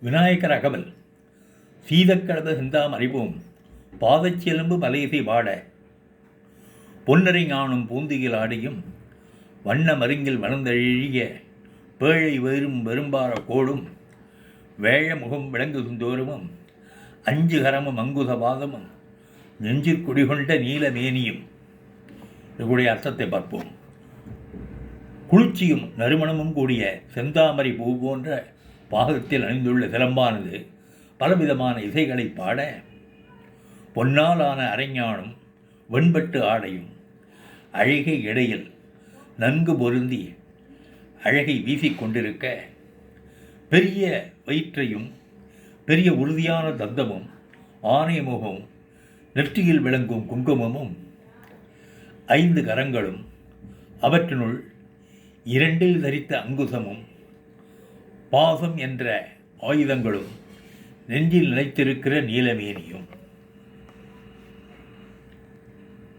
விநாயகர் அகவல் சீதக்கடத சிந்தாம் அறிவோம் பாதச்செலும்பு மலையசை வாட பொன்னரை ஞானும் பூந்தியில் ஆடியும் வண்ண மருங்கில் வளர்ந்தழிய பேழை வேறும் வெறும்பார கோடும் வேழ முகம் விளங்கு சுந்தோரமும் அஞ்சு கரமும் அங்குத பாதமும் நெஞ்சிற் குடிகொண்ட நீலமேனியும். இதனுடைய அர்த்தத்தை பார்ப்போம். குளிர்ச்சியும் நறுமணமும் கூடிய செந்தாமரை பூ போன்ற பாகத்தில் அணிந்துள்ள சிலம்பானது பலவிதமான இசைகளை பாட, பொன்னாலான அரைஞானும் வெண்பட்டு ஆடையும் அழகை இடையில் நன்கு பொருந்தி அழகை வீசிக்கொண்டிருக்க, பெரிய வயிற்றையும் பெரிய உறுதியான தந்தமும் ஆனை முகமும் நெற்றியில் விளங்கும் குங்குமமும் 5 கரங்களும் அவற்றினுள் 2 தரித்த அங்குசமும் பாசம் என்ற ஆயுதங்களும் நெஞ்சில் நிலைத்திருக்கிற நீலமேனியும்.